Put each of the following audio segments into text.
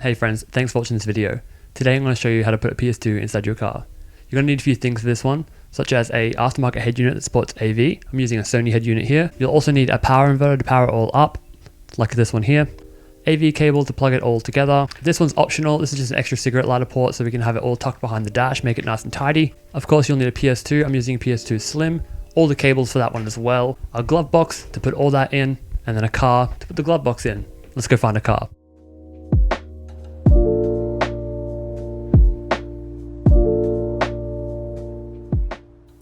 Hey friends, thanks for watching this video. Today I'm going to show you how to put a PS2 inside your car. You're going to need a few things for this one, such as a aftermarket head unit that supports AV. I'm using a Sony head unit here. You'll also need a power inverter to power it all up, like this one here. AV cable to plug it all together. This one's optional. This is just an extra cigarette lighter port so we can have it all tucked behind the dash, make it nice and tidy. Of course you'll need a PS2. I'm using a PS2 Slim. All the cables for that one as well. A glove box to put all that in, and then a car to put the glove box in. Let's go find a car.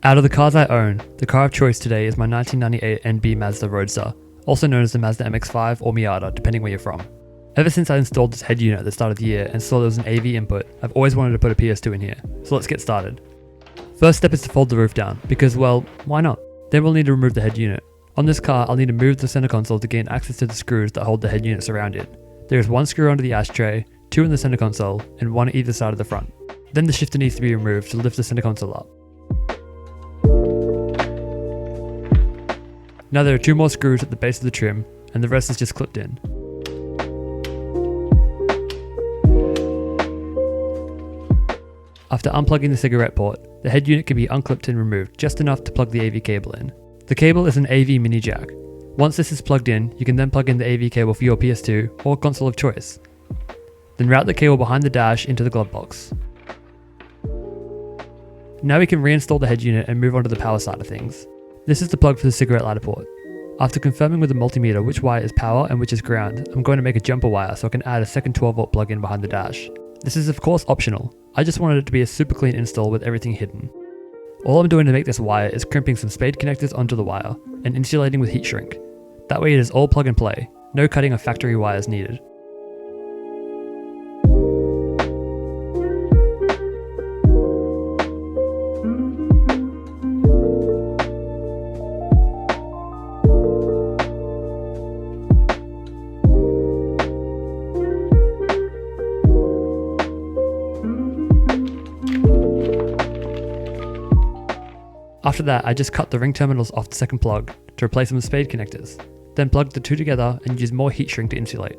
Out of the cars I own, the car of choice today is my 1998 NB Mazda Roadster, also known as the Mazda MX-5 or Miata, depending where you're from. Ever since I installed this head unit at the start of the year and saw there was an AV input, I've always wanted to put a PS2 in here, so let's get started. First step is to fold the roof down, because well, why not? Then we'll need to remove the head unit. On this car, I'll need to move the center console to gain access to the screws that hold the head unit surrounded. There is one screw under the ashtray, two in the center console, and one at either side of the front. Then the shifter needs to be removed to lift the center console up. Now there are two more screws at the base of the trim, and the rest is just clipped in. After unplugging the cigarette port, the head unit can be unclipped and removed just enough to plug the AV cable in. The cable is an AV mini jack. Once this is plugged in, you can then plug in the AV cable for your PS2 or console of choice. Then route the cable behind the dash into the glove box. Now we can reinstall the head unit and move on to the power side of things. This is the plug for the cigarette lighter port. After confirming with the multimeter which wire is power and which is ground, I'm going to make a jumper wire so I can add a second 12V plug-in behind the dash. This is of course optional. I just wanted it to be a super clean install with everything hidden. All I'm doing to make this wire is crimping some spade connectors onto the wire and insulating with heat shrink. That way it is all plug and play, no cutting of factory wires needed. After that, I just cut the ring terminals off the second plug to replace them with spade connectors, then plugged the two together and used more heat shrink to insulate.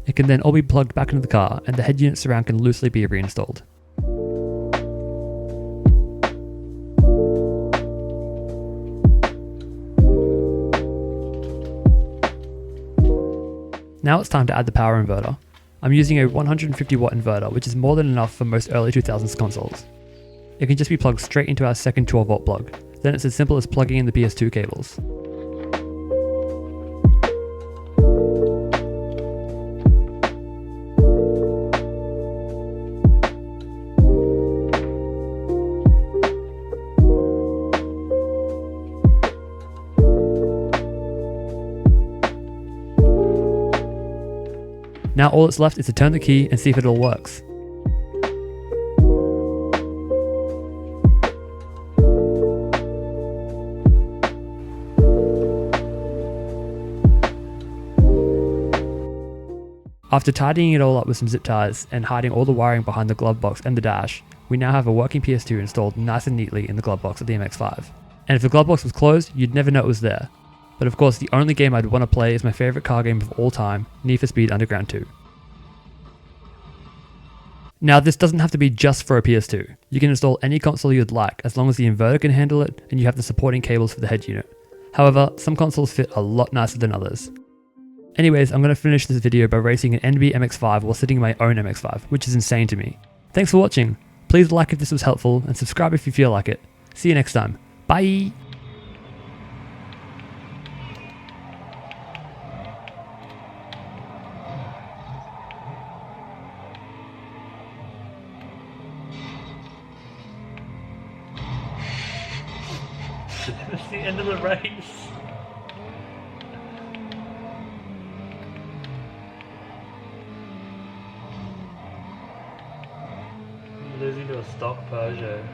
It can then all be plugged back into the car and the head unit surround can loosely be reinstalled. Now it's time to add the power inverter. I'm using a 150W inverter, which is more than enough for most early 2000s consoles. It can just be plugged straight into our second 12V plug, then it's as simple as plugging in the PS2 cables. Now all that's left is to turn the key and see if it all works. After tidying it all up with some zip ties and hiding all the wiring behind the glove box and the dash, we now have a working PS2 installed nice and neatly in the glove box of the MX-5. And if the glove box was closed, you'd never know it was there. But of course, the only game I'd want to play is my favourite car game of all time, Need for Speed Underground 2. Now this doesn't have to be just for a PS2. You can install any console you'd like as long as the inverter can handle it and you have the supporting cables for the head unit. However, some consoles fit a lot nicer than others. Anyways, I'm going to finish this video by racing an NB MX-5 while sitting in my own MX-5, which is insane to me. Thanks for watching. Please like if this was helpful and subscribe if you feel like it. See you next time. Bye! It's the end of the race. I'm losing to a stock Peugeot.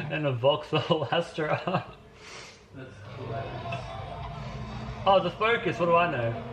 And a Vauxhall Astra. That's hilarious. Oh, the Focus, what do I know?